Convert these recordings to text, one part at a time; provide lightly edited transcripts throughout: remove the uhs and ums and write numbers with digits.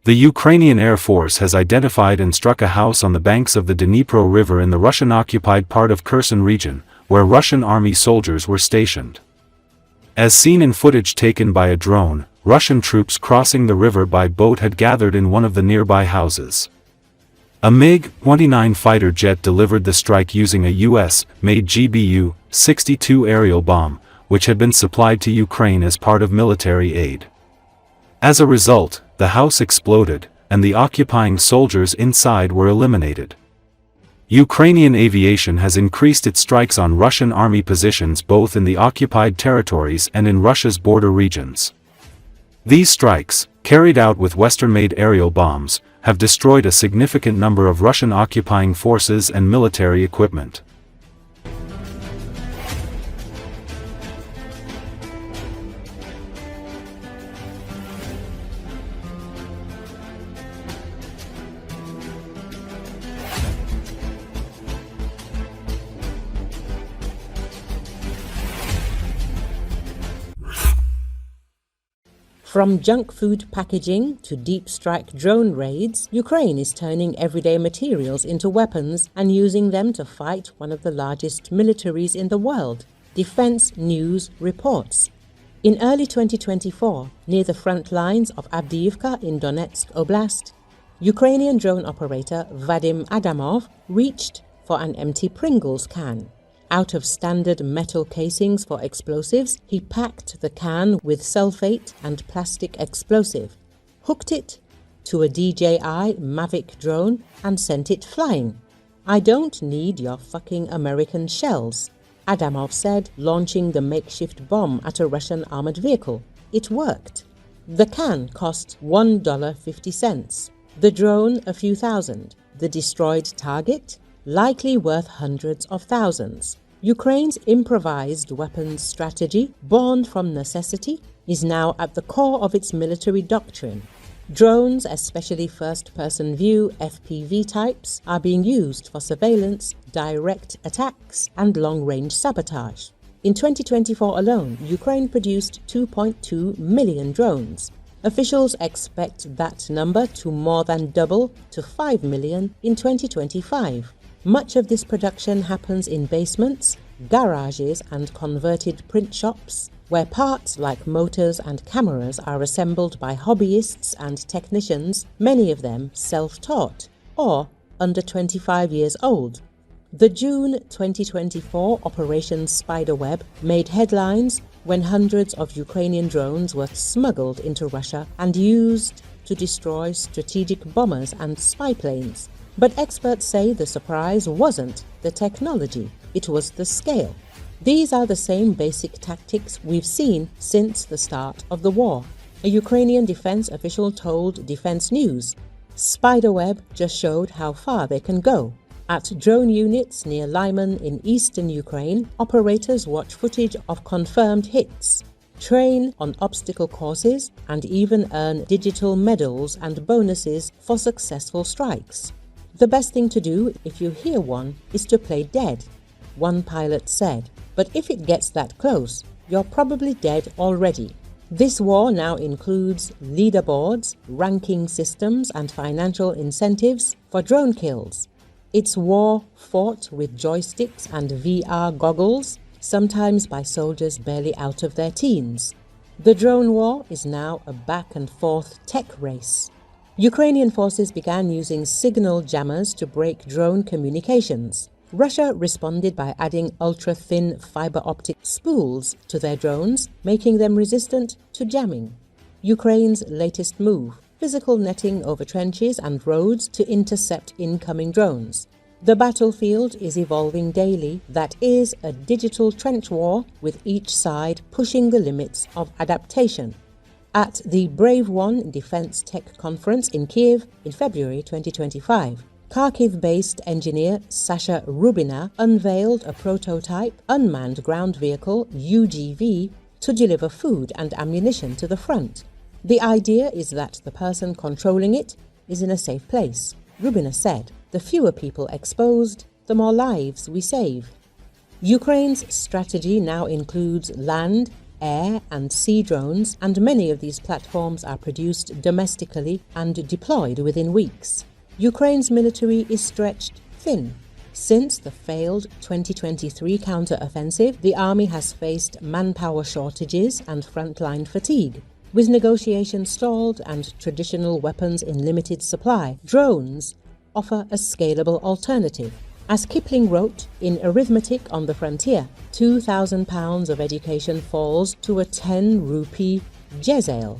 The Ukrainian Air Force has identified and struck a house on the banks of the Dnipro River in the Russian-occupied part of Kherson region, where Russian army soldiers were stationed. As seen in footage taken by a drone, Russian troops crossing the river by boat had gathered in one of the nearby houses. A MiG-29 fighter jet delivered the strike using a US-made GBU-62 aerial bomb, which had been supplied to Ukraine as part of military aid. As a result, the house exploded, and the occupying soldiers inside were eliminated. Ukrainian aviation has increased its strikes on Russian army positions both in the occupied territories and in Russia's border regions. These strikes, carried out with Western-made aerial bombs, have destroyed a significant number of Russian occupying forces and military equipment. From junk food packaging to deep strike drone raids, Ukraine is turning everyday materials into weapons and using them to fight one of the largest militaries in the world, Defense News reports. In early 2024, near the front lines of Avdiivka in Donetsk Oblast, Ukrainian drone operator Vadim Adamov reached for an empty Pringles can. Out of standard metal casings for explosives, he packed the can with sulfate and plastic explosive, hooked it to a DJI Mavic drone and sent it flying. "I don't need your fucking American shells," Adamov said, launching the makeshift bomb at a Russian armored vehicle. It worked. The can cost $1.50, the drone a few thousand, the destroyed target likely worth hundreds of thousands. Ukraine's improvised weapons strategy, born from necessity, is now at the core of its military doctrine. Drones, especially first-person view FPV types, are being used for surveillance, direct attacks, and long-range sabotage. In 2024 alone, Ukraine produced 2.2 million drones. Officials expect that number to more than double to 5 million in 2025. Much of this production happens in basements, garages, and converted print shops, where parts like motors and cameras are assembled by hobbyists and technicians, many of them self-taught or under 25 years old. The June 2024 Operation Spiderweb made headlines when hundreds of Ukrainian drones were smuggled into Russia and used to destroy strategic bombers and spy planes. But experts say the surprise wasn't the technology, it was the scale. These are the same basic tactics we've seen since the start of the war. A Ukrainian defense official told Defense News, "Spiderweb just showed how far they can go." At drone units near Lyman in eastern Ukraine, operators watch footage of confirmed hits, train on obstacle courses, and even earn digital medals and bonuses for successful strikes. "The best thing to do if you hear one is to play dead," one pilot said. "But if it gets that close, you're probably dead already." This war now includes leaderboards, ranking systems, and financial incentives for drone kills. It's war fought with joysticks and VR goggles, sometimes by soldiers barely out of their teens. The drone war is now a back-and-forth tech race. Ukrainian forces began using signal jammers to break drone communications. Russia responded by adding ultra-thin fiber optic spools to their drones, making them resistant to jamming. Ukraine's latest move: physical netting over trenches and roads to intercept incoming drones. The battlefield is evolving daily. That is a digital trench war, with each side pushing the limits of adaptation. At the Brave One Defense Tech Conference in Kiev in February 2025, Kharkiv-based engineer Sasha Rubina unveiled a prototype unmanned ground vehicle UGV to deliver food and ammunition to the front. The idea is that the person controlling it is in a safe place. Rubina said, "The fewer people exposed, the more lives we save." Ukraine's strategy now includes land, air and sea drones, and many of these platforms are produced domestically and deployed within weeks. Ukraine's military is stretched thin. Since the failed 2023 counter-offensive, the army has faced manpower shortages and frontline fatigue. With negotiations stalled and traditional weapons in limited supply, drones offer a scalable alternative. As Kipling wrote in Arithmetic on the Frontier, £2,000 of education falls to a 10 rupee jezail.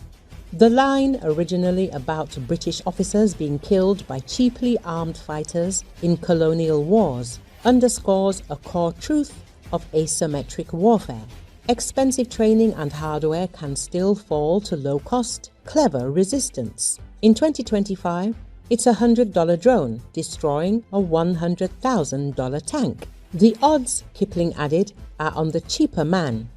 The line, originally about British officers being killed by cheaply armed fighters in colonial wars, underscores a core truth of asymmetric warfare. Expensive training and hardware can still fall to low-cost, clever resistance. In 2025, it's a $100 drone destroying a $100,000 tank. The odds, Kipling added, are on the cheaper man.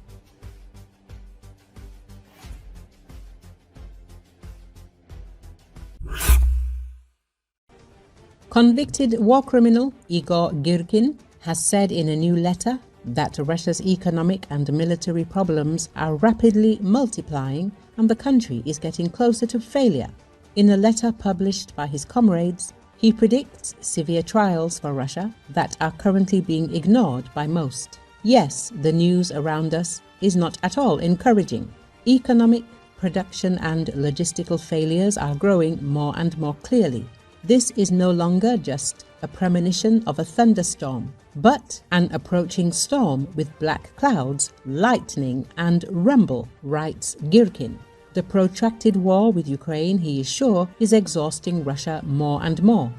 Convicted war criminal Igor Girkin has said in a new letter that Russia's economic and military problems are rapidly multiplying and the country is getting closer to failure. In a letter published by his comrades, he predicts severe trials for Russia that are currently being ignored by most. Yes, the news around us is not at all encouraging. Economic, production and logistical failures are growing more and more clearly. This is no longer just a premonition of a thunderstorm, but an approaching storm with black clouds, lightning and rumble, writes Girkin. The protracted war with Ukraine, he is sure, is exhausting Russia more and more.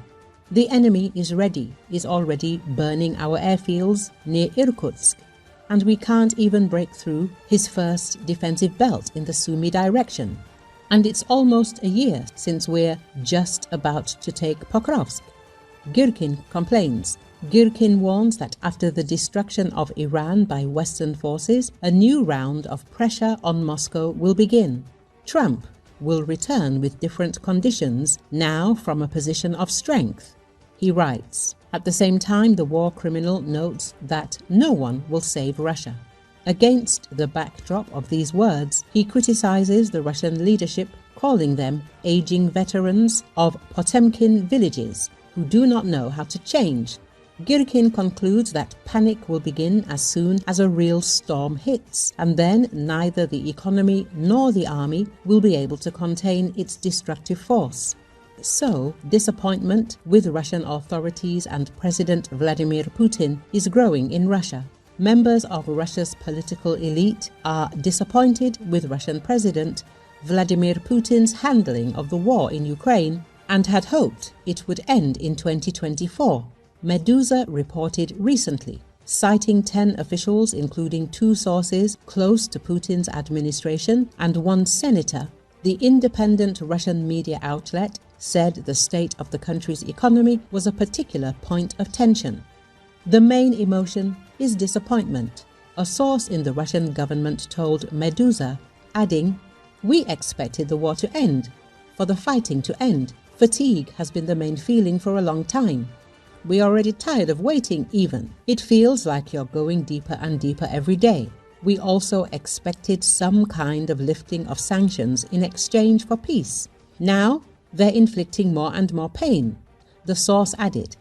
The enemy is already burning our airfields near Irkutsk, and we can't even break through his first defensive belt in the Sumy direction. And it's almost a year since we're just about to take Pokrovsk. Girkin complains. Girkin warns that after the destruction of Iran by Western forces, a new round of pressure on Moscow will begin. Trump will return with different conditions, now from a position of strength, he writes. At the same time, the war criminal notes that no one will save Russia. Against the backdrop of these words, he criticizes the Russian leadership, calling them aging veterans of Potemkin villages who do not know how to change. Girkin concludes that panic will begin as soon as a real storm hits, and then neither the economy nor the army will be able to contain its destructive force. So, disappointment with Russian authorities and President Vladimir Putin is growing in Russia. Members of Russia's political elite are disappointed with Russian President Vladimir Putin's handling of the war in Ukraine and had hoped it would end in 2024. Medusa reported recently, citing 10 officials including 2 sources close to Putin's administration and 1 senator. The independent Russian media outlet said the state of the country's economy was a particular point of tension. The main emotion is disappointment, a source in the Russian government told Medusa, adding, "We expected the war to end, for the fighting to end. Fatigue has been the main feeling for a long time. We're already tired of waiting even. It feels like you're going deeper and deeper every day. We also expected some kind of lifting of sanctions in exchange for peace. Now, they're inflicting more and more pain." The source added,